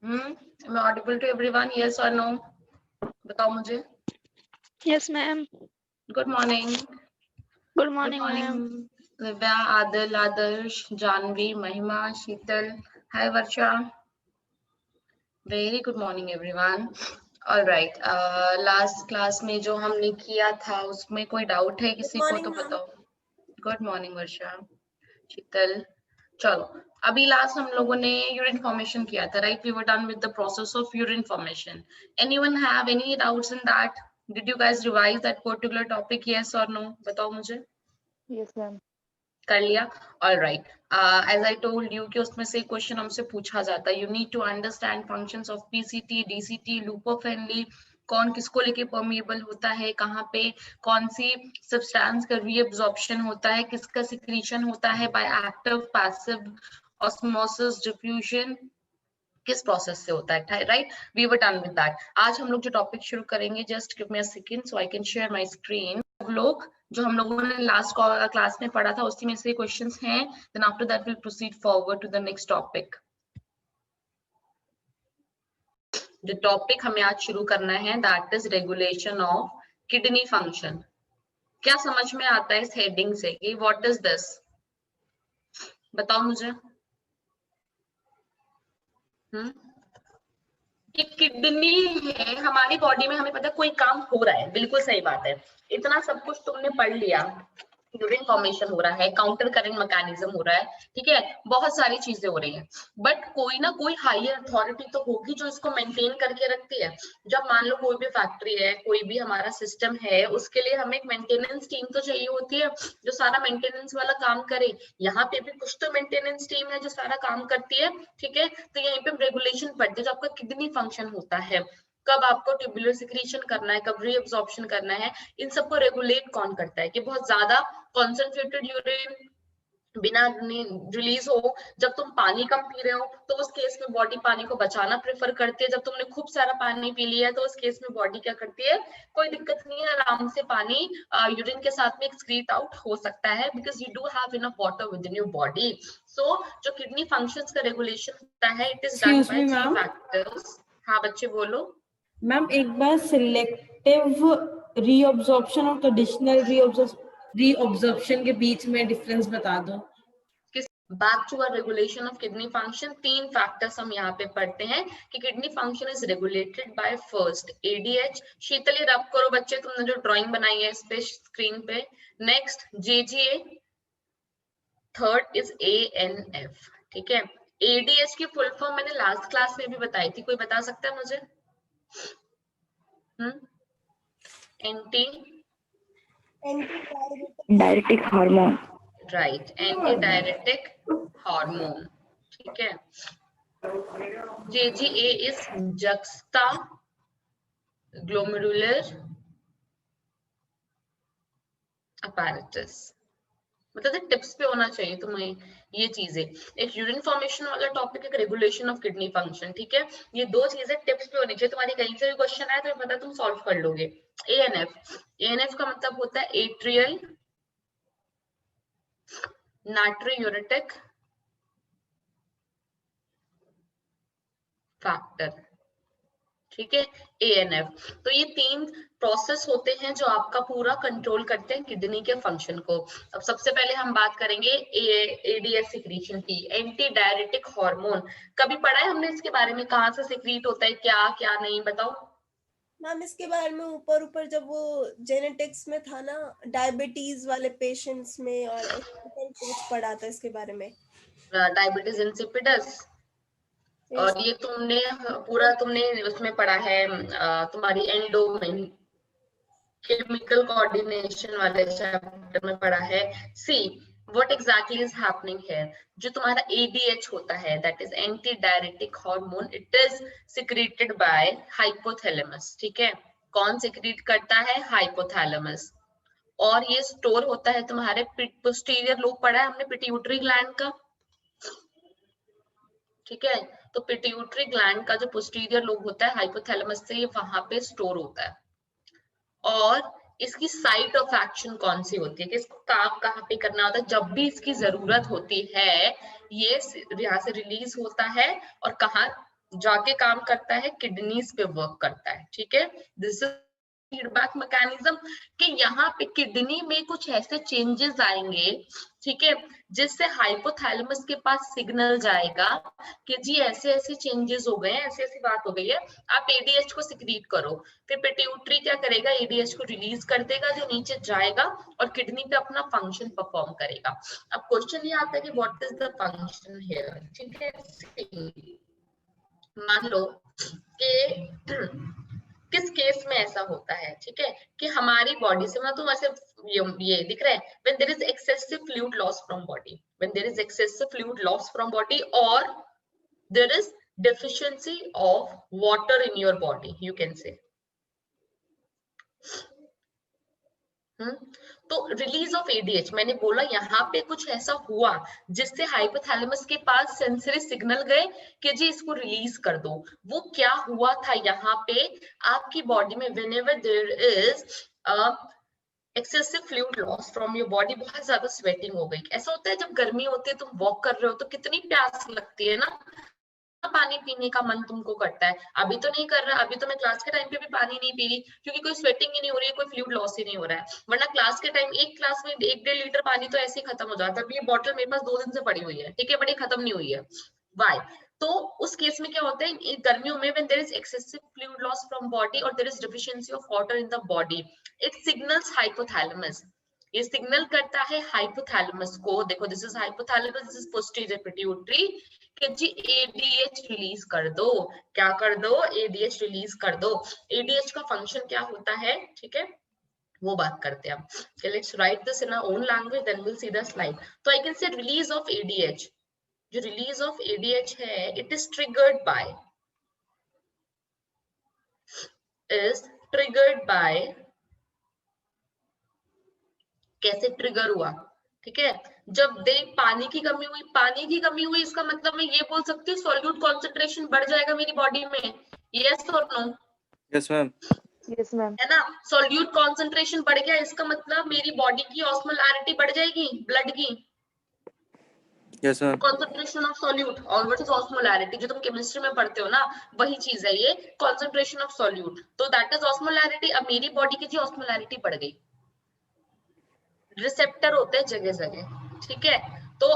Am I audible to everyone? Yes or no? बताओ मुझे. Yes, ma'am. Good morning. Good Good morning, ma'am. morning. Livya, Adil, Adarsh, Janvi, Mahima, Sheetal. Hi, Varsha. Very good morning, everyone. All right. Last class में जो हमने किया था उसमें कोई doubt है किसी को तो बताओ. Good morning, Varsha. शीतल. चलो अभी लास्ट हम लोगों ने यूरिन फॉर्मेशन किया था, right? We were done with the process of urine formation. Anyone have any doubts in that? Did you guys revise that particular topic? Yes और नो? बताओ मुझे. Yes, ma'am. कर लिया. All right. As I told you कि उसमें से question हमसे पूछा जाता है. You need to understand functions of PCT, DCT, loop of Henle, कौन किसको लेके परमिएबल होता है, कहाँ पे कौन सी सब्सटेंस का रीअब्जॉर्प्शन होता है, किसका सिक्रीशन होता है by active, passive, osmosis, diffusion, किस प्रोसेस से होता है, right? We were done with that. आज हम लोग जो टॉपिक शुरू करेंगे, just give me a second so I can share my screen. लोग जो हम लोगों ने लास्ट क्लास में पढ़ा था उसी में से क्वेश्चंस हैं. Then after that will proceed forward to the next topic. जो टॉपिक हमें आज शुरू करना है that is regulation of kidney function. क्या समझ में आता है इस हेडिंग से कि व्हाट इज दिस? बताओ मुझे. कि किडनी है हमारी बॉडी में, हमें पता है कोई काम हो रहा है, बिल्कुल सही बात है. इतना सब कुछ तुमने पढ़ लिया. यूरिन फॉर्मेशन हो रहा है, काउंटर करंट मैकेनिज्म हो रहा है, ठीक है, बहुत सारी चीजें हो रही हैं, बट कोई ना कोई हायर अथॉरिटी तो होगी जो इसको मेंटेन करके रखती है. जब मान लो कोई भी फैक्ट्री है, कोई भी हमारा सिस्टम है, उसके लिए हमें एक मेंटेनेंस टीम तो चाहिए होती है जो सारा मेंटेनेंस वाला काम करे. यहाँ पे भी कुछ तो मेंटेनेंस टीम है जो सारा काम करती है, ठीक है. तो यहीं पे रेगुलेशन पढ़ते हैं जो आपका किडनी फंक्शन होता है, कब आपको ट्यूबुलर सिक्रीशन करना है, कब रीअब्जॉर्प्शन करना है, इन सबको रेगुलेट कौन करता है कि बहुत ज्यादा कॉन्सेंट्रेटेड यूरिन बिना रिलीज हो. जब तुम पानी कम पी रहे हो तो उस केस में बॉडी पानी को बचाना प्रेफर करती है. जब तुमने खूब सारा पानी पी लिया है तो उस केस में बॉडी क्या करती है, कोई दिक्कत नहीं है, आराम से पानी यूरिन के साथ में एक्सक्रीट आउट हो सकता है because you do have enough water within your body. So जो किडनी फंक्शंस का रेगुलेशन होता है it is done by 3 factors. हाँ बच्चे बोलो. मैम एक बार सिलेक्टिव रीअब्जॉर्प्शन और ट्रेडिशनल रीअब्जॉर्प्शन के बीच में डिफरेंस बता दो. Back to our regulation of kidney function. 3 factors हम यहाँ पे पढ़ते हैं कि kidney function is regulated by first ADH. Sheetal rub करो बच्चे, तुमने जो ड्राइंग बनाई है इस पे स्क्रीन पे. Next JGA, third is ANF, ठीक है. एडीएच की फुल फॉर्म मैंने लास्ट क्लास में भी बताई थी, कोई बता सकता है मुझे? Anti Diuretic hormone. Right, anti diuretic hormone, ठीक है. JGA is juxta glomerular apparatus. मतलब टिप्स पे होना चाहिए तुम्हें ये चीजें. एक यूरिन फॉर्मेशन वाला टॉपिक, एक रेगुलेशन ऑफ किडनी फंक्शन, ठीक है. ये 2 चीजें टिप्स पे होनी चाहिए. तुम्हारी कहीं से भी क्वेश्चन आए तो पता तुम सॉल्व कर लोगे. एएनएफ का मतलब होता है एट्रियल नाट्रियूरेटिक फैक्टर, ठीक है. एएनएफ. तो ये 3 प्रोसेस होते हैं जो आपका पूरा कंट्रोल करते हैं किडनी के फंक्शन को. अब सबसे पहले हम बात करेंगे एडीएच सिक्रीशन की, एंटी डायरेटिक हार्मोन. कभी पढ़ा है हमने इसके बारे में, कहाँ से सिक्रीट होता है, क्या क्या नहीं, बताओ. मैम इसके बारे में ऊपर जब वो जेनेटिक्स में था ना, डायबिटीज वाले पेशेंट्स में, और कुछ पढ़ा था इसके बारे में, डायबिटीज इंसिपिडस. और ये तुमने पूरा उसमें पढ़ा है, तुम्हारी एंडो में केमिकल कोऑर्डिनेशन वाले चैप्टर में पढ़ा है. सी what exactly is happening here. जो तुम्हारा ADH होता है that is anti diuretic hormone, it is secreted by hypothalamus, ठीक है. कौन सिक्रीट करता है? हाइपोथैलेमस. और ये स्टोर होता है तुम्हारे पोस्टीरियर लोब, पढ़ा है हमने पिट्यूटरी ग्लैंड का, ठीक है. तो पिट्यूटरी ग्लैंड का जो पोस्टीरियर लोब होता है हाइपोथैलेमस से, ये वहां पे स्टोर होता है. और इसकी साइट ऑफ एक्शन कौन सी होती है कि इसको काम कहाँ पे करना होता है? जब भी इसकी जरूरत होती है ये यहाँ से रिलीज होता है और कहाँ जाके काम करता है किडनीज पे वर्क करता है, ठीक है। दिस इज फीडबैक मैकेनिज्म कि यहाँ पे किडनी में कुछ ऐसे चेंजेस आएंगे, ठीक है, जिससे हाइपोथैलेमस के पास सिग्नल जाएगा कि जी ऐसे ऐसे चेंजेस हो गए हैं, ऐसी ऐसी बात हो गई है, आप एडीएच को सिक्रीट करो। फिर पिट्यूटरी क्या करेगा, एडीएच को रिलीज कर देगा जो नीचे जाएगा और किडनी पे अपना फंक्शन परफॉर्म करेगा। अब क्वेश्चन ये आता है कि what is the function here, ठीक है। मान लो कि किस केस में ऐसा होता है, ठीक है, कि हमारी बॉडी से मतलब ऐसे ये दिख रहा है, when there is excessive fluid loss from body, when there is excessive fluid loss from body or there is deficiency of water in your body, you can say. तो रिलीज ऑफ एडीएच, मैंने बोला यहाँ पे कुछ ऐसा हुआ जिससे hypothalamus के पास सेंसरी सिग्नल गए कि जी इसको रिलीज कर दो। वो क्या हुआ था यहाँ पे, आपकी बॉडी में whenever there is excessive fluid loss from your body, बहुत ज्यादा स्वेटिंग हो गई। ऐसा होता है जब गर्मी होती है, तुम वॉक कर रहे हो तो कितनी प्यास लगती है ना, पानी पीने का मन तुमको करता है। अभी तो नहीं कर रहा, अभी तो मैं क्लास के टाइम पे भी पानी नहीं पी रही क्योंकि कोई स्वेटिंग ही नहीं हो रही है, कोई फ्लूइड लॉस ही नहीं हो रहा है, वरना क्लास के टाइम एक क्लास में 1-1.5 लीटर पानी तो ऐसे ही खत्म हो जाता है। ये बॉटल मेरे पास 2 दिन से पड़ी हुई है, ठीक है, बड़ी खत्म नहीं हुई है। वाई? तो उस केस में क्या होता है गर्मियों में, when there is excessive fluid loss from body or there is deficiency of water in the body, it signals hypothalamus, ये सिग्नल करता है हाइपोथैलेमस को। देखो this is hypothalamus, this is posterior pituitary कि जी एडीएच रिलीज कर दो। क्या कर दो? एडीएच रिलीज कर दो। एडीएच का फंक्शन क्या होता है, ठीक है, वो बात करते हैं हम। Let's write this in our own language, then will see the slide. तो I can say release of ADH, जो रिलीज ऑफ एडीएच है, इट इज ट्रिगर्ड बाय कैसे ट्रिगर हुआ, ठीक है, जब देख पानी की कमी हुई, इसका मतलब मैं ये बोल सकती हूँ सॉल्यूट कॉन्सेंट्रेशन बढ़ जाएगा मेरी बॉडी में, यस और no? Yes ma'am. Yes ma'am. है ना, सॉल्यूट कॉन्सेंट्रेशन बढ़ गया, इसका मतलब मेरी बॉडी की ऑस्मोलैरिटी बढ़ जाएगी, ब्लड की। Yes ma'am. Concentration of solute और व्हाट इज ऑस्मोलैरिटी, जो तुम केमिस्ट्री में पढ़ते हो ना, वही चीज है ये कॉन्सेंट्रेशन ऑफ सॉल्यूट। तो दैट इज ऑस्मोलैरिटी। अब मेरी बॉडी की जी ऑस्मोलैरिटी बढ़ गई, रिसेप्टर होते हैं जगह जगह, ठीक है। तो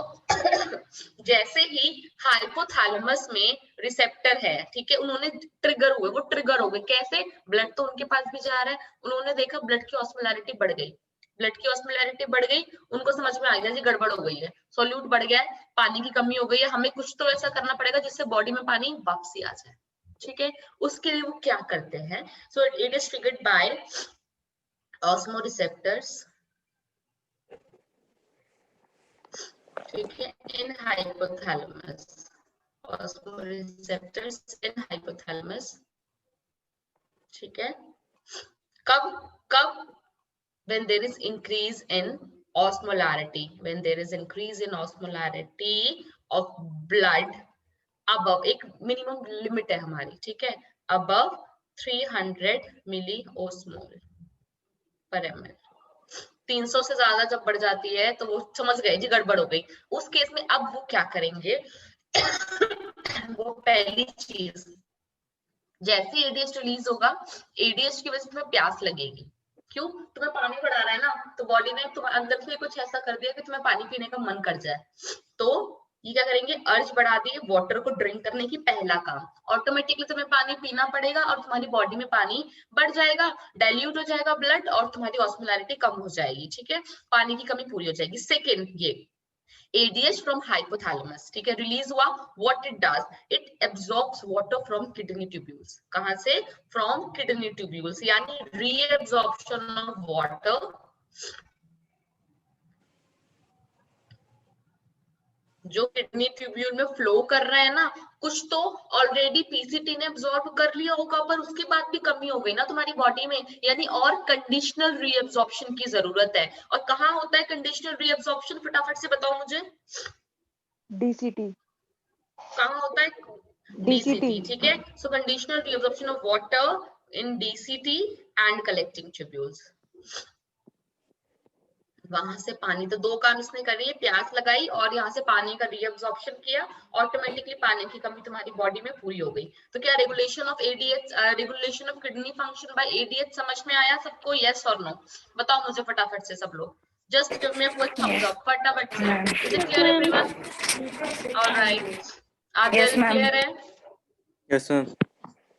जैसे ही हाइपोथैलेमस में रिसेप्टर है, ठीक है, उन्होंने ट्रिगर हुए, वो ट्रिगर हो गए कैसे, ब्लड तो उनके पास भी जा रहा है, उन्होंने देखा ब्लड की ऑस्मोलैरिटी बढ़ गई, उनको समझ में आ गया जी गड़बड़ हो गई है, सॉल्यूट बढ़ गया है, पानी की कमी हो गई है, हमें कुछ तो ऐसा करना पड़ेगा जिससे बॉडी में पानी वापसी आ जाए, ठीक है। उसके लिए वो क्या करते हैं, so it is triggered by osmoreceptors, ठीक है, इन हाइपोथैलेमस, ऑस्मोरिसेप्टर्स इन हाइपोथैलेमस, ठीक है। कब when there is increase in osmolarity, when there is increase in osmolarity of blood above, एक मिनिमम लिमिट है हमारी, ठीक है, above 300 मिलीओस्मोल पर ml, 300 से ज्यादा जब बढ़ जाती है तो वो समझ गए जी गड़बड़ हो गई। उस केस में अब वो क्या करेंगे वो पहली चीज, जैसे एडीएच रिलीज होगा, एडीएच की वजह से तुम्हें प्यास लगेगी, क्यों, तुम्हें पानी बढ़ा रहा है ना, तो बॉडी ने तुम्हें अंदर से कुछ ऐसा कर दिया कि तुम्हें पानी पीने का मन कर जाए, तो ये क्या करेंगे, अर्ज बढ़ा दिए वाटर को ड्रिंक करने की, पहला काम, ऑटोमेटिकली तुम्हें पानी पीना पड़ेगा और तुम्हारी बॉडी में पानी बढ़ जाएगा, डाइल्यूट हो जाएगा ब्लड और तुम्हारी ऑस्मोलैरिटी कम हो जाएगी, ठीक है, पानी की कमी पूरी हो जाएगी। सेकेंड, ये ADH from hypothalamus, ठीक है, रिलीज हुआ, what it does, it absorbs water from kidney tubules, कहां से, from kidney tubules, यानी reabsorption of water जो किडनी ट्यूब्यूल में फ्लो कर रहा है ना, कुछ तो ऑलरेडी पीसीटी ने एब्जॉर्ब कर लिया होगा, पर उसके बाद भी कमी हो गई ना तुम्हारी बॉडी में, यानी और कंडीशनल रीअब्जॉर्प्शन की जरूरत है। और कहाँ होता है कंडीशनल रीअब्जॉर्प्शन, फटाफट से बताओ मुझे। डीसीटी। कहाँ होता है? डीसीटी, ठीक है। So conditional reabsorption of water in DCT and collecting tubules, वहां से पानी, तो दो काम इसने करी है, प्यास लगाई और यहाँ से पानी का रीअब्जॉर्प्शन किया, ऑटोमेटिकली पानी की कमी तुम्हारी बॉडी में पूरी हो गई। तो क्या regulation of ADH, regulation of kidney function by ADH समझ में आया सबको? यस और नो? बताओ मुझे फटाफट से सब लोग, just give me a quick thumbs up फटाफट से। Is it clear everyone? All right, Adil clear है? Yes, ma'am.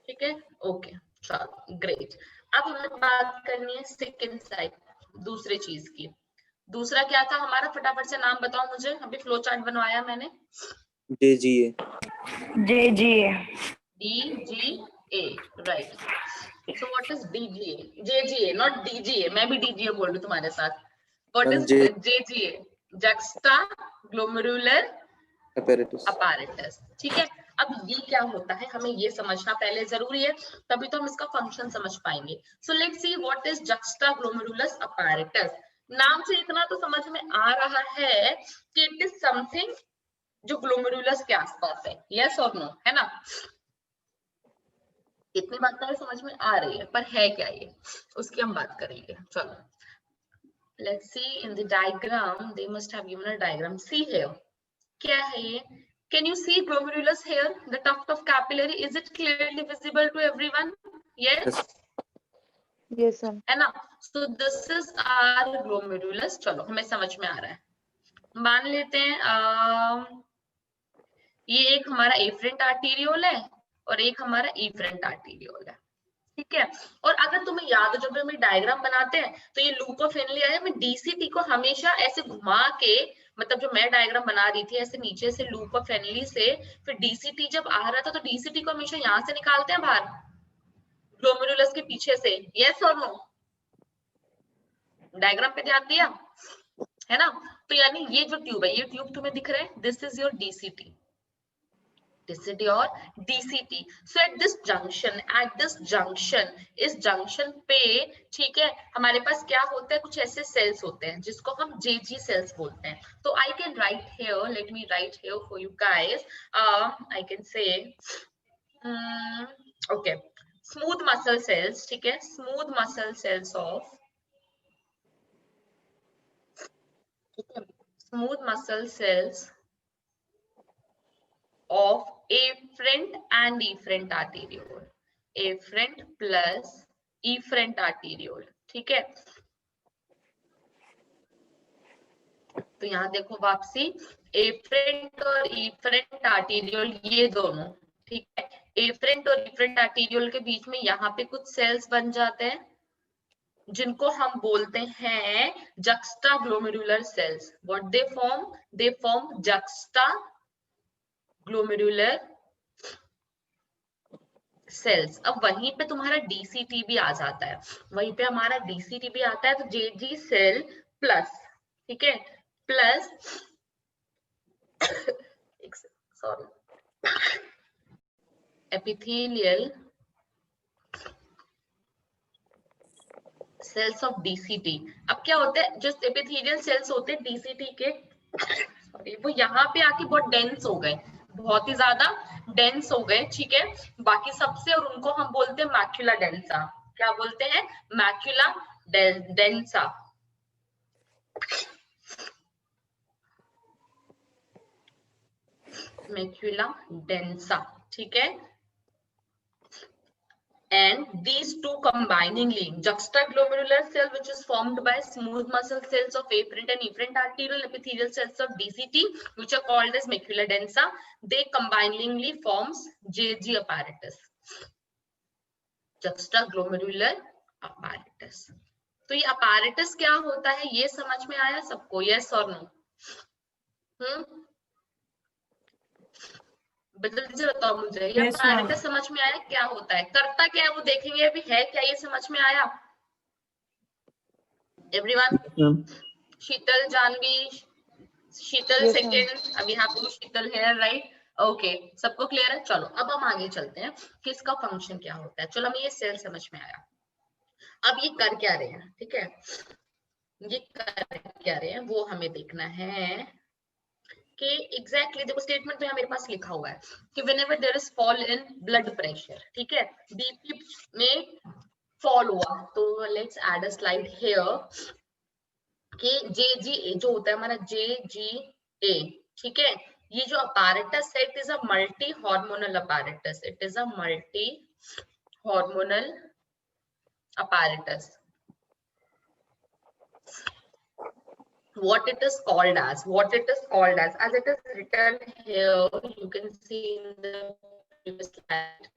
ठीक है, ओके, चलो ग्रेट। अब हमें बात करनी है सेकंड साइड, दूसरे चीज की। दूसरा क्या था हमारा? फटाफट से नाम बताओ मुझे, अभी फ्लो चार्ट बनवाया मैंने। JGA. DGA, right. So what is DGA? JGA, not DGA, मैं भी DGA बोल रही हूँ तुम्हारे साथ। What is JGA? Juxta glomerular Apparatus. Apparatus, ठीक है। अब ये क्या होता है हमें ये समझना पहले जरूरी है, तभी तो हम इसका फंक्शन समझ पाएंगे। So let's see what is juxta glomerulus apparatus. नाम से इतना तो समझ में आ रहा है कि इट इज समथिंग जो ग्लोमेरुलस के आसपास है, यस और नो, है ना? इतनी बात तो समझ में आ रही है, पर है क्या ये, उसकी हम बात करेंगे। चलो let's see in the diagram, they must have given a diagram. See here, क्या है ये? Can you see glomerulus here? The tuft of capillary, is it clearly visible to everyone? Yes? Yes, ma'am. है ना? So this is our glomerulus. चलो हमें समझ में आ रहा है। मान लेते हैं ये एक हमारा एफरेंट आर्टीरियोल है और एक हमारा इफरेंट आर्टीरियोल है, ठीक है। और अगर तुम्हें याद हो जब हम डायग्राम बनाते हैं तो ये लूप ऑफ हेनली आया, मैं डीसीटी को हमेशा ऐसे घुमा के, मतलब जो मैं डायग्राम बना रही थी ऐसे नीचे से लूप ऑफ हेनली से, फिर डीसीटी जब आ रहा था तो डीसीटी को हमेशा यहाँ से निकालते हैं बाहर, ग्लोमेरुलस के पीछे से, यस और नो? डायग्राम पे ध्यान दिया है ना? तो यानी ये जो ट्यूब है, ये ट्यूब तुम्हें दिख रहा है, this is your DCT, this is your DCT. So at this junction, इस जंक्शन पे, ठीक है, हमारे पास क्या होता है, कुछ ऐसे सेल्स होते हैं जिसको हम JG सेल्स बोलते हैं। तो I can write here, let me write here for you guys. I can say okay, smooth muscle cells, ठीक है, smooth muscle cells of, ठीक है, smooth muscle cells of afferent and efferent arteriole, afferent plus efferent arteriole, ठीक है। तो यहाँ देखो वापसी, एफरेंट और इफरेंट आर्टीरियोल, ये दोनों, ठीक है, एफरेंट और इफरेंट आर्टीरियोल के बीच में यहाँ पे कुछ सेल्स बन जाते हैं जिनको हम बोलते हैं juxtaglomerular cells. What they form juxtaglomerular cells. अब वहीं पे तुम्हारा डीसीटी भी आ जाता है, वहीं पे हमारा डीसीटी भी आता है। तो जेजी सेल प्लस, ठीक है, plus sorry, epithelial cells of DCT. अब क्या होता है, जो एपिथेलियल सेल्स होते हैं डीसीटी के, सॉरी, वो यहाँ पे आके बहुत डेंस हो गए, बहुत ही ज्यादा डेंस हो गए, ठीक है, बाकी सबसे, और उनको हम बोलते हैं मैक्यूला डेंसा। क्या बोलते हैं? Macula densa. मैक्यूला डेंसा, ठीक है। And these two combiningly, juxtaglomerular cell, which is formed by smooth muscle cells of afferent and efferent arterial epithelial cells of DCT, which are called as macula densa, they combiningly forms JG apparatus, juxtaglomerular apparatus. तो ये apparatus क्या होता है ये समझ में आया सबको? yes or no? जल्दी से बताओ मुझे, ये apparatus समझ में आया क्या होता है, करता क्या है वो देखेंगे, अभी है क्या ये समझ में आया एवरीवन? शीतल, जानवी, शीतल सेकंड, अभी यहाँ पे शीतल है, राइट, ओके, सबको क्लियर है? चलो अब हम आगे चलते हैं कि इसका फंक्शन क्या होता है। चलो हमें ये सेल समझ में आया, अब ये कर क्या रहे हैं, ठीक है, ये कर क्या रहे हैं वो हमें देखना है कि एग्जैक्टली देखो स्टेटमेंट तो यहाँ मेरे पास लिखा हुआ है कि whenever there is fall in blood pressure, ठीक है, बीपी में फॉल हुआ, तो let's add a slide here कि JGA जो होता है हमारा JGA, ठीक है, ये जो apparatus है, it is a multi hormonal apparatus, it is a multi hormonal apparatus. What it is called as, as it is written here, you can see in the previous slide.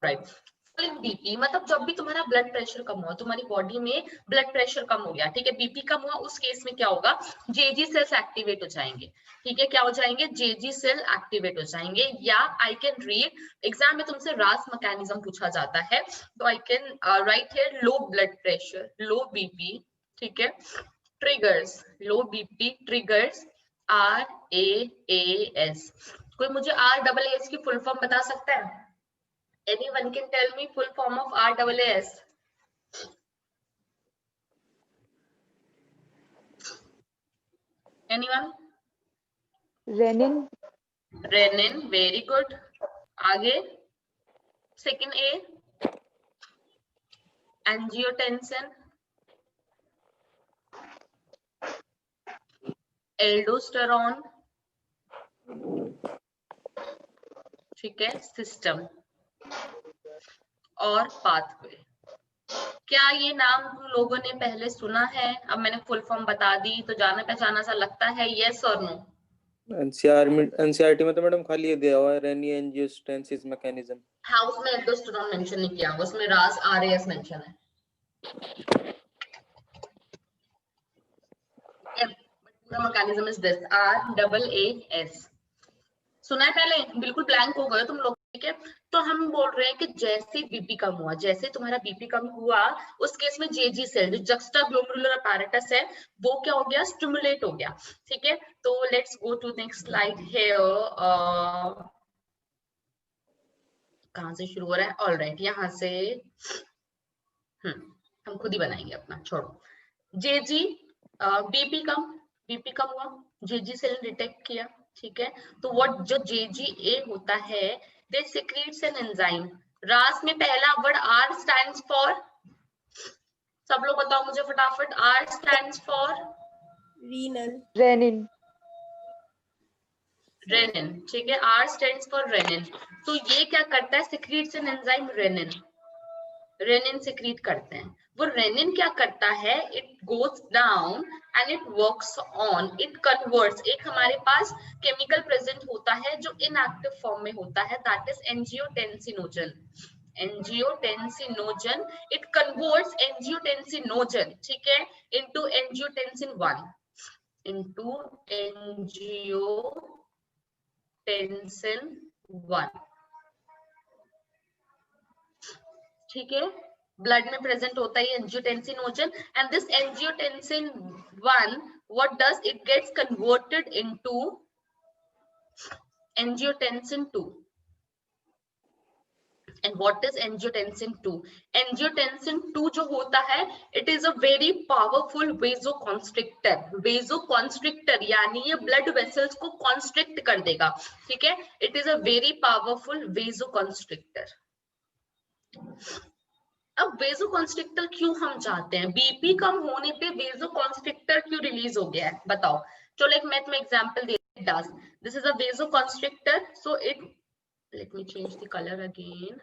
Right. BP मतलब जब भी तुम्हारा blood pressure कम हुआ, तुम्हारी body में blood pressure कम हो गया, ठीक है, बीपी कम हुआ, उस केस में क्या होगा, जेजी सेल्स एक्टिवेट हो जाएंगे, ठीक है, क्या हो जाएंगे, जेजी सेल एक्टिवेट हो जाएंगे. या आई कैन रीड, एग्जाम में तुमसे रास मैकेनिज्म पूछा जाता है, तो I can write here low blood pressure, low BP, ठीक है, ट्रिगर्स, लो बीपी ट्रिगर्स RAAS. कोई मुझे RAAS की फुल फॉर्म बता सकता है? Anyone can tell me full form of RAAS? Anyone? Renin. Renin, very good. आगे second A, angiotensin, aldosterone, ठीक है, सिस्टम और पाथवे. क्या ये नाम तुम लोगों ने पहले सुना है? अब मैंने फुल फॉर्म बता दी तो जाना पहचाना सा लगता है, यस और नो? एनसीईआरटी में तो मैडम खाली ये दिया हुआ है, रेनिन एंजियोटेंसिस मैकेनिज्म. हाँ, उसमें एल्डोस्टेरोन मेंशन नहीं किया, उसमें रास RAS मेंशन है. The mechanism is this, RAAS. सुना है पहले? बिल्कुल ब्लैंक हो गए तुम लोग, ठीक है. तो हम बोल रहे हैं कि जैसे बीपी कम हुआ, जैसे तुम्हारा बीपी कम हुआ, उस केस में जेजी सेल जो जक्स्टाग्लोमेरुलर apparatus है वो क्या हो गया, स्टिमुलेट हो गया, ठीक है. तो let's go to next slide here. कहां से शुरू हो रहा है? ऑलराइट, यहाँ से हम खुद ही बनाएंगे अपना, छोड़ो. जेजी, बीपी कम हुआ, जेजी सेल डिटेक्ट किया, ठीक है. तो व्हाट जो जेजीए होता है, दे सिक्रीट्स एन एंजाइम. रास में पहला वर्ड R स्टैंड्स फॉर, सब लोग बताओ मुझे फटाफट, R stands for renal, renin. Renin, ठीक है, R स्टैंड्स फॉर रेनिन. तो ये क्या करता है, secretes an enzyme renin, renin secrete करते हैं. वो रेनिन क्या करता है, it goes down and it works on, it converts. एक हमारे पास केमिकल प्रेजेंट होता है जो इनएक्टिव फॉर्म में होता है, that is angiotensinogen. Angiotensinogen, it converts angiotensinogen, ठीक है, इनटू एंजियोटेंसिन 1, इनटू एंजियोटेंसिन 1, ठीक है. ब्लड में प्रेजेंट होता है angiotensinogen, and this angiotensin 1 what does, it gets converted into angiotensin 2. And what is angiotensin 2? Angiotensin 2 जो होता है, it is a very powerful vasoconstrictor. Vasoconstrictor यानी ये ब्लड वेसल्स को कॉन्स्ट्रिक्ट कर देगा, ठीक है. It is a very powerful vasoconstrictor. अब वेजोकॉन्स्ट्रिक्टर क्यों हम चाहते हैं? बीपी कम होने पे वेजोकॉन्स्ट्रिक्टर क्यों रिलीज हो गया है, बताओ. चलो एक मैं तुम्हें एग्जांपल दे. This is a vasoconstrictor, so it, let me change the color again,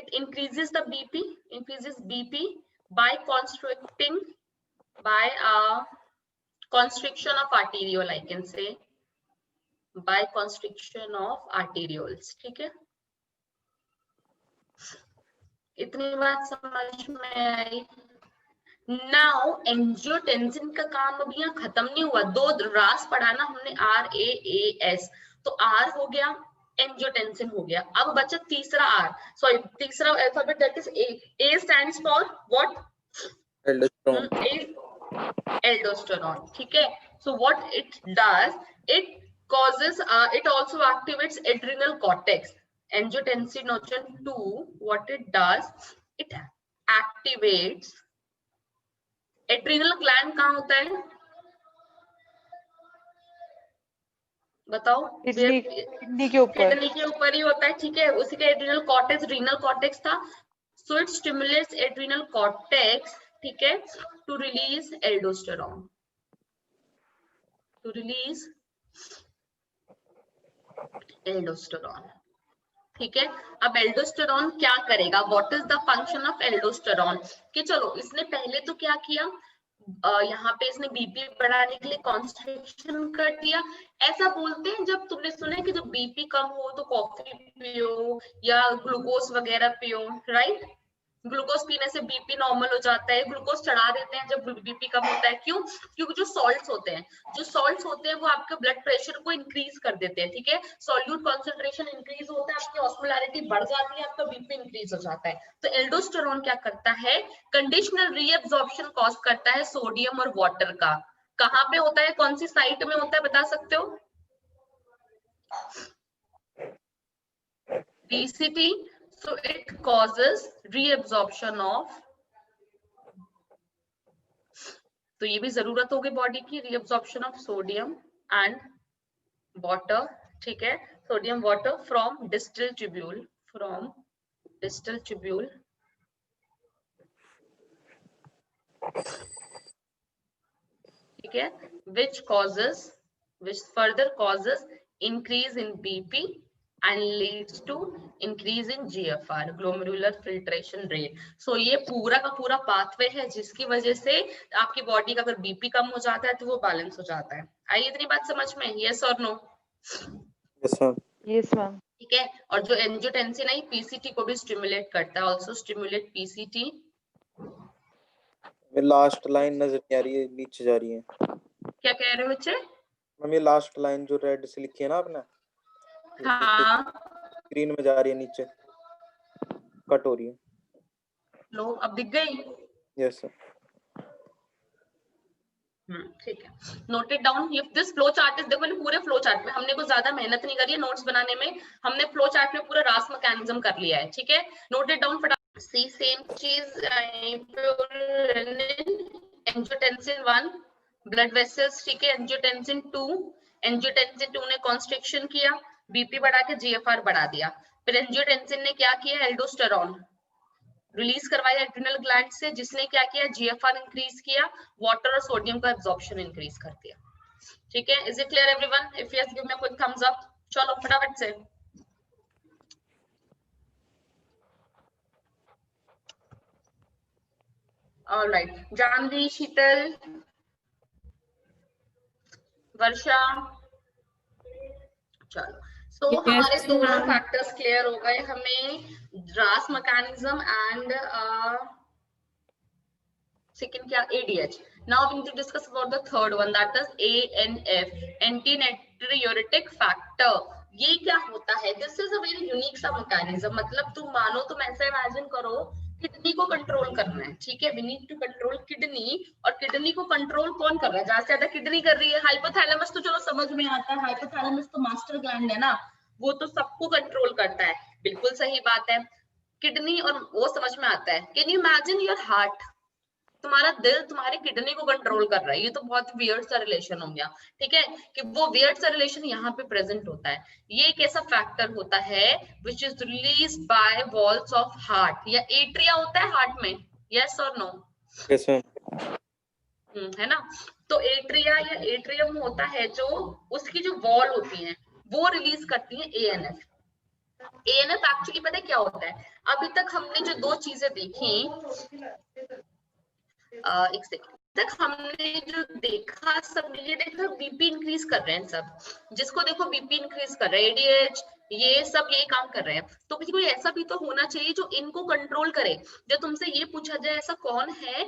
it increases the BP, increases BP by constricting, by constriction of arteriole, I can say by constriction of arterioles, ठीक है. इतनी बात समझ में आई? Now angiotensin का काम अभी यहाँ खत्म नहीं हुआ, दो रास पढ़ा ना हमने, RAAS, तो R हो गया, एंजियोटेंसिन हो गया. अब बचा तीसरा R, सॉरी तीसरा alphabet, that is A. A stands for what? Aldosterone, ठीक है. So what it does, it causes, it also activates adrenal cortex. Angiotensinogen 2, what it does, it activates adrenal gland. कहाँ होता है बताओ? किडनी के ऊपर. Kidney के ऊपर ही होता है, ठीक है. उसी का एड्रिनल कॉर्टेक्स, रीनल कॉर्टेक्स था. So it stimulates adrenal cortex, ठीक है, to release aldosterone, to release aldosterone. ठीक है, अब एल्डोस्टेरॉन क्या करेगा, what is the function of aldosterone, कि चलो इसने पहले तो क्या किया, यहाँ पे इसने बीपी बढ़ाने के लिए कॉन्सेंट्रेशन कर दिया। ऐसा बोलते हैं, जब तुमने सुना है कि जब बीपी कम हो तो कॉफी पियो या ग्लूकोज वगैरह पियो, राइट। ग्लूकोज पीने से बीपी नॉर्मल हो जाता है, ग्लूकोज चढ़ा देते हैं जब बीपी कम होता है, क्यों, क्योंकि जो सॉल्ट्स होते हैं वो आपके ब्लड प्रेशर को इंक्रीज कर देते हैं। ठीक है, सॉल्यूट कॉन्सेंट्रेशन इंक्रीज होता है, आपकी ऑस्मोलैरिटी बढ़ जाती है, आपका बीपी इंक्रीज हो जाता है। तो एल्डोस्टेरॉन क्या करता है, कंडीशनल रीअब्जॉर्प्शन कॉज करता है सोडियम और वाटर का। कहाँ पे होता है, कौन सी साइट में होता है, बता सकते हो? DCT, so it causes reabsorption of, तो ये भी जरूरत होगी बॉडी की, reabsorption of sodium and water। ठीक है, sodium water from distal tubule, from distal tubule. ठीक है, which further causes increase in BP and leads to increase in GFR, glomerular filtration rate। So ये पूरा का पूरा पाथवे है जिसकी वजह से आपकी बॉडी का अगर बीपी कम हो जाता है तो वो बैलेंस हो जाता है। आई इतनी बात समझ में, यस और no? Yes ma'am. Yes ma'am. ठीक है, और जो एंजियोटेंसिन है पीसीटी को भी स्टिमुलेट करता है, आल्सो स्टिमुलेट पीसीटी। ये लास्ट लाइन नजर नहीं आ रही है, नीचे जा रही है। क्या कह रहे हो बच्चे? मैम ये लास्ट लाइन जो रेड से लिखी है ना आपने, हाँ, स्क्रीन में जा रही है, नीचे कट हो रही है। लो अब दिख गई। Yes sir. ठीक है, noted down. If this flow chart is, देखो पूरे फ्लो चार्ट में हमने कुछ ज्यादा मेहनत नहीं करी है नोट्स बनाने में, हमने फ्लो चार्ट में पूरा रास मैकेनिज्म कर लिया है। ठीक है, नोटेड डाउन फटाफट। सी सेम चीज, एंजियोटेंसिन 1 ब्लड वेसल्स, ठीक है, एंजियोटेंसिन 2 ने कॉन्स्ट्रिक्शन किया, बीपी बढ़ा के जीएफआर बढ़ा दिया। फिर एंजियोटेंसिन ने क्या किया, एल्डोस्टेरॉन रिलीज करवाया एड्रिनल ग्लैंड से, जिसने क्या किया, जीएफआर इंक्रीज किया, वाटर और सोडियम का एब्जॉर्प्शन इंक्रीज कर दिया। ठीक है, is it clear everyone? If yes give me a quick thumbs up. चलो फटाफट से। ऑलराइट, जानवी, शीतल, वर्षा, चलो। तो हमारे दोनों फैक्टर्स क्लियर हो गए, हमें रास मैकेनिज्म एंड सेकंड क्या, ADH। Now we need to discuss about the third one, that is ANF, anti natriuretic factor. ये क्या होता है, this is a very unique सा मैकेनिज्म। मतलब तुम मानो, तुम ऐसा इमेजिन करो, किडनी को कंट्रोल करना है। ठीक है, we need to control kidney, और किडनी को कंट्रोल कौन कर रहा है, ज्यादा से ज्यादा किडनी कर रही है। हाइपोथैलेमस तो चलो समझ में आता है, हाइपोथैलेमस तो मास्टर ग्लैंड है ना, वो तो सबको कंट्रोल करता है, बिल्कुल सही बात है। किडनी और वो समझ में आता है। Can you imagine your heart, तुम्हारा दिल तुम्हारी किडनी को कंट्रोल कर रहा है, ये तो बहुत वियर्ड सा रिलेशन हो गया। ठीक है, कि वो वियर्ड सा रिलेशन यहाँ पे प्रेजेंट होता है। ये एक ऐसा फैक्टर होता है which is release by walls of heart, या एट्रिया होता है हार्ट में, यस और नो? Yes ma'am. है ना, तो एट्रिया या एट्रियम होता है, जो उसकी जो वॉल होती है वो रिलीज करती है ANF। ANF एक्चुअली पता है क्या होता है, अभी तक हमने जो दो चीजें देखी, एक सेकंड, तक हमने जो देखा, सब ये देखा बीपी इंक्रीज कर रहे हैं सब, जिसको देखो बीपी इंक्रीज कर रहे हैं, ADH, ये सब यही काम कर रहे हैं। तो किसी कोई ऐसा भी तो होना चाहिए जो इनको कंट्रोल करे। जो तुमसे ये पूछा जाए ऐसा कौन है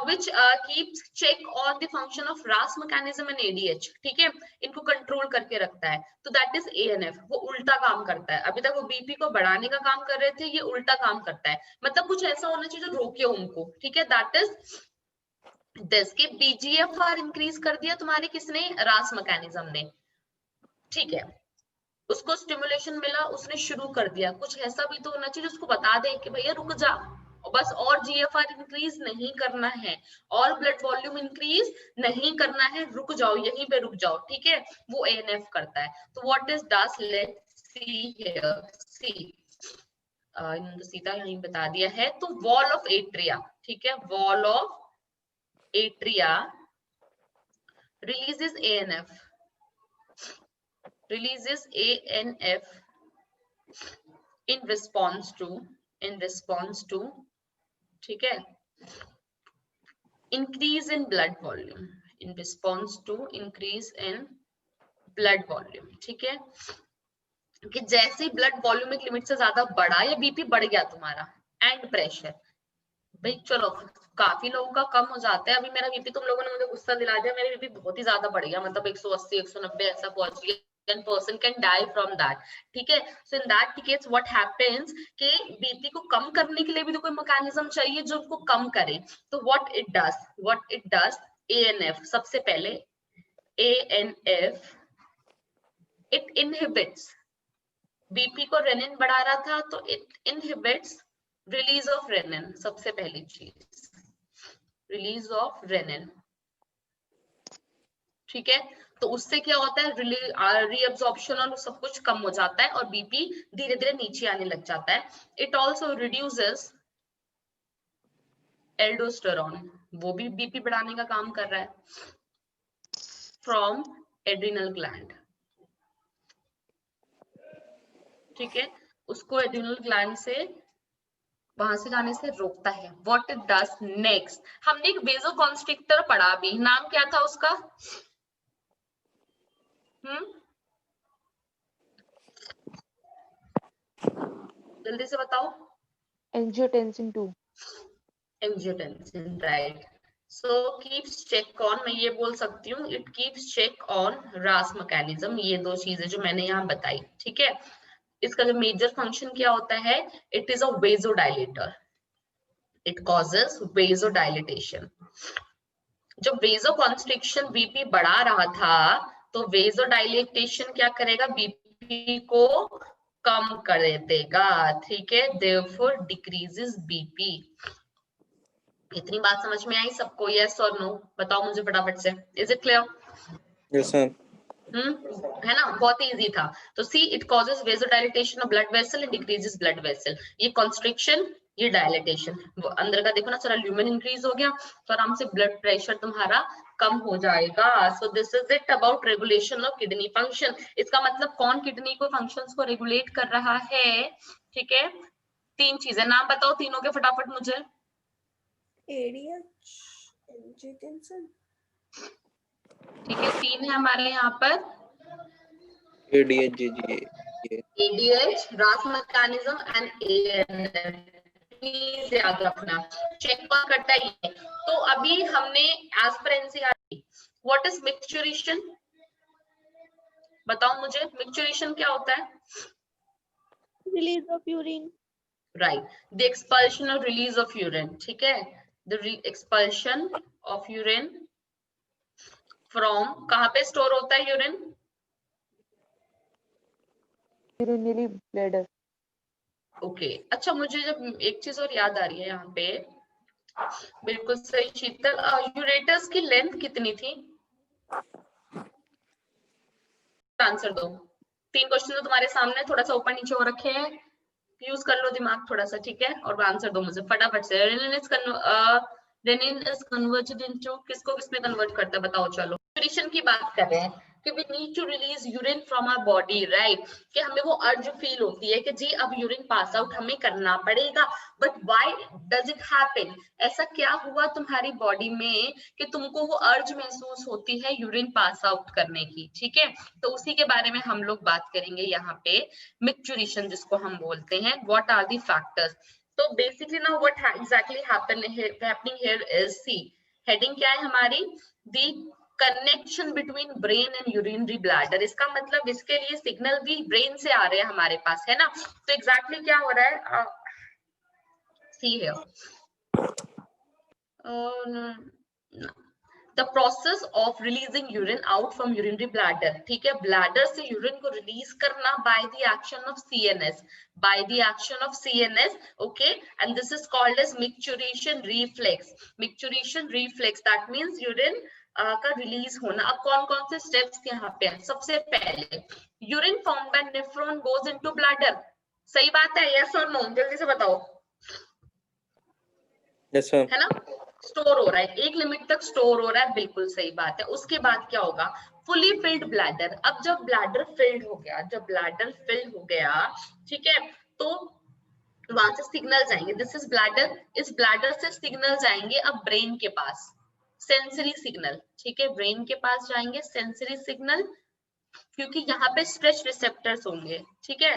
which keeps check on the function of RAS mechanism and ADH, ठीक है, इनको कंट्रोल करके रखता है, तो दैट इज ANF। वो उल्टा काम करता है, अभी तक वो बीपी को बढ़ाने का काम कर रहे थे, ये उल्टा काम करता है। मतलब कुछ ऐसा होना चाहिए जो रोके उनको। ठीक है, दैट इज दिस के BGFR इंक्रीज कर दिया तुम्हारे किसने, रास मैकेनिज्म ने। ठीक है, उसको स्टिमुलेशन मिला, उसने शुरू कर दिया। कुछ ऐसा भी तो होना चाहिए उसको बता दे कि भैया रुक जा, बस और GFR इंक्रीज नहीं करना है, और ब्लड वॉल्यूम इंक्रीज नहीं करना है, रुक जाओ, यहीं पे रुक जाओ। ठीक है, वो ANF करता है। तो what is does, let's see here, see इन्होंने तो सीधा यहीं बता दिया है। तो वॉल ऑफ एट्रिया, ठीक है, wall of atria releases ANF in response to ठीक है increase in blood volume, in response to increase in blood volume, ठीक है, कि जैसे ब्लड वॉल्यूम एक लिमिट से ज्यादा बढ़ा या बीपी बढ़ गया तुम्हारा एंड प्रेशर, भाई चलो काफी लोगों का कम हो जाता है। अभी मेरा बीपी, तुम लोगों ने मुझे गुस्सा दिला दिया, मेरा बीपी बहुत ही ज्यादा बढ़ गया, मतलब 180 190 ऐसा पहुंच गया, and person can die from that, ठीक है। so in that case what happens कि बीपी को कम करने के लिए भी तो कोई मैकेनिज्म चाहिए जो उसको कम करे। तो what it does ANF, सबसे पहले ANF it inhibits, बीपी को रेनिन बढ़ा रहा था तो it inhibits release of renin, सबसे पहली चीज रिलीज ऑफ रेनिन, ठीक है। तो उससे क्या होता है, रीअब्जॉर्प्शन और सब कुछ कम हो जाता है और बीपी धीरे धीरे नीचे आने लग जाता है। इट ऑल्सो रिड्यूसेस एल्डोस्टेरोन, वो भी बीपी बढ़ाने का काम कर रहा है, फ्रॉम एड्रिनल ग्लैंड, ठीक है, उसको एड्रिनल ग्लैंड से वहां से जाने से रोकता है। व्हाट इट डज नेक्स्ट, हमने एक वेजोकॉन्स्ट्रिक्टर पढ़ा भी, नाम क्या था उसका? जल्दी से बताओ। Angiotensin 2। Angiotensin, right. So keeps check on, मैं ये बोल सकती हूँ, it keeps check on RAS mechanism, ये दो चीजें जो मैंने यहाँ बताई, ठीक है। इसका जो मेजर फंक्शन क्या होता है, it is a vasodilator, it causes vasodilatation. जब वेजोकॉन्स्ट्रिक्शन बीपी बढ़ा रहा था तो वेजोडाइलेटेशन क्या करेगा, बीपी को कम कर देगा, ठीक है, देयरफॉर डिक्रीजेस बीपी। इतनी बात समझ में आई सबको? यस और नो बताओ मुझे फटाफट से। Is it clear? Yes ma'am. है ना, बहुत इजी था। तो see it causes vasodilatation of blood vessel and decreases blood vessel, ये कॉन्स्ट्रिक्शन ये डायलेटेशन, वो अंदर का देखो ना सारा ल्यूमेन इंक्रीज हो गया तो आराम से ब्लड प्रेशर तुम्हारा कम हो जाएगा। सो this is it about regulation of kidney function. इसका मतलब कौन किडनी को फंक्शंस को रेगुलेट कर रहा है, ठीक है। तीन चीजें नाम बताओ तीनों के फटाफट मुझे। ADH, एंजियोटेंसिन, ठीक है, तीन है हमारे यहाँ पर, ADH, रास मैकेनिज्म एंड ANF। प्लीज याद रखना, चेक कौन करता है ये। तो अभी हमने as per NCERT what is मिक्सचुरेशन, बताओ मुझे मिक्सचुरेशन क्या होता है? Release of urine, right, the expulsion और रिलीज ऑफ यूरिन, ठीक है, the expulsion of urine from, कहाँ पे स्टोर होता है यूरिन? Urinary bladder. ओके अच्छा, मुझे जब एक चीज और याद आ रही है यहाँ पे, बिल्कुल सही शीतल, यूरेटस की लेंथ कितनी थी? आंसर दो। तीन क्वेश्चन तो तुम्हारे सामने थोड़ा सा ऊपर नीचे हो रखे हैं, यूज कर लो दिमाग थोड़ा सा, ठीक है, और आंसर दो मुझे फटाफट से। रेनिन इज कन्वर्टेड इनटू, किसको किसमें कन्वर्ट करता है बताओ। चलो न्यूट्रिशन की बात कर रहे हैं कि we need to release urine from our body, right, कि हमें वो अर्ज फील होती है कि जी अब यूरिन पास आउट हमें करना पड़ेगा। But why does it happen, ऐसा क्या हुआ तुम्हारी बॉडी में कि तुमको वो अर्ज महसूस होती है यूरिन पास आउट करने की, ठीक है। तो उसी के बारे में हम लोग बात करेंगे यहाँ पे, मिक्सचुरेशन जिसको हम बोलते हैं। What are the factors? तो बेसिकली ना what exactly happening here is, see heading क्या है हमारी, the connection between brain and urinary bladder. इसका मतलब इसके लिए सिग्नल भी ब्रेन से आ रहे हैं हमारे पास, है ना। तो एग्जैक्टली क्या हो रहा है, see here the process of releasing urine out from urinary bladder, ठीक है, ब्लैडर से यूरिन को रिलीज करना by the action of CNS, by the action of CNS, okay, and this is called as micturition reflex, micturition reflex, that means urine का release होना। अब कौन कौन से स्टेप्स यहाँ पे हैं? सबसे पहले urine form by nephron goes into bladder, सही बात है, यस और नो, जल्दी से बताओ। Yes ma'am. है ना, स्टोर हो रहा है, एक लिमिट तक स्टोर हो रहा है, बिल्कुल सही बात है। उसके बाद क्या होगा, फुली फिल्ड ब्लैडर। अब जब ब्लैडर फिल्ड हो गया, जब ब्लैडर फिल्ड हो गया, ठीक है, तो वहां से सिग्नल जाएंगे, दिस इज ब्लैडर, इस ब्लैडर से सिग्नल जाएंगे अब ब्रेन के पास, सेंसरी सिग्नल, ठीक है, ब्रेन के पास जाएंगे सेंसरी सिग्नल, क्योंकि यहाँ पे स्ट्रेच रिसेप्टर्स होंगे, ठीक है,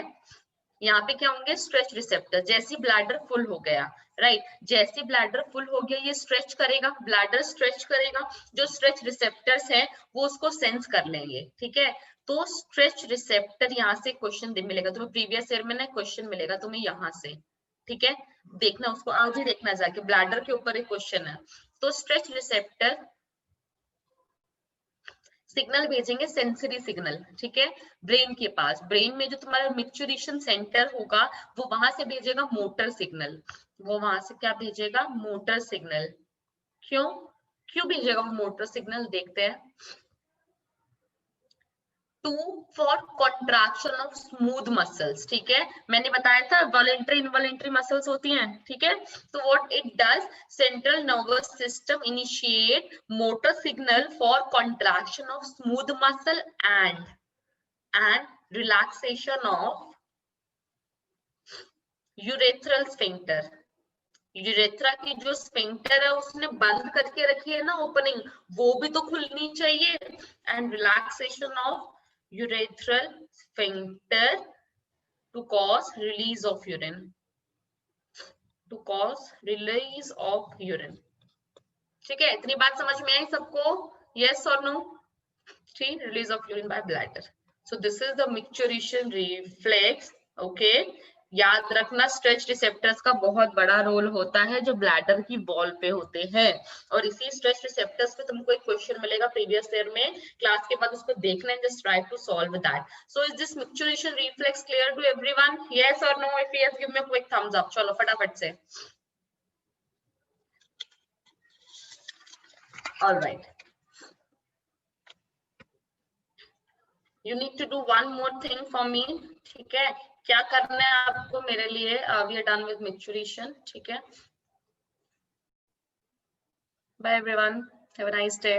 यहाँ पे क्या होंगे, स्ट्रेच रिसेप्टर। जैसी ब्लैडर फुल हो गया, राइट, जैसी ब्लैडर फुल हो गया, ये स्ट्रेच करेगा, ब्लैडर स्ट्रेच करेगा, जो स्ट्रेच रिसेप्टर्स हैं वो उसको सेंस कर लेंगे, ठीक है। तो स्ट्रेच रिसेप्टर, यहाँ से क्वेश्चन मिलेगा तुम्हें, प्रीवियस ईयर में ना क्वेश्चन मिलेगा तुम्हें यहाँ से, ठीक है, देखना उसको, आज ही देखना जाके, ब्लैडर के ऊपर एक क्वेश्चन है। तो स्ट्रेच रिसेप्टर सिग्नल भेजेंगे, सेंसरी सिग्नल, ठीक है, ब्रेन के पास, ब्रेन में जो तुम्हारा मिक्चुरेशन सेंटर होगा वो वहां से भेजेगा मोटर सिग्नल, वो वहां से क्या भेजेगा, मोटर सिग्नल। क्यों क्यों भेजेगा वो मोटर सिग्नल, देखते हैं। To for contraction of smooth muscles, ठीक है, मैंने बताया था वॉलेंट्री इनवॉलेंट्री मसल्स होती हैं, ठीक है, तो what it does, central nervous system initiate motor signal for contraction of smooth muscle and relaxation of urethral sphincter। Urethra की जो स्फिंक्टर है उसने बंद करके रखी है ना ओपनिंग, वो भी तो खुलनी चाहिए। And relaxation of urethral sphincter to cause release of urine, to cause release of urine, ठीक है, इतनी बात समझ में आई सबको, यस और नो, ठीक, release of urine by bladder. So this is the micturition reflex, okay. याद रखना स्ट्रेच रिसेप्टर्स का बहुत बड़ा रोल होता है जो ब्लैडर की वॉल पे होते हैं, और इसी स्ट्रेच रिसेप्टर्स पे तुमको एक क्वेश्चन मिलेगा प्रीवियस ईयर में, क्लास के बाद उसको देखना है, just try to solve that. So is this micturition reflex clear to everyone, yes और no, if yes give me a quick thumbs up, चलो फटाफट से। Alright, you need to do one more thing for me, ठीक है, क्या करना है आपको मेरे लिए, we are done with micturition, ठीक है, bye everyone, have a nice day।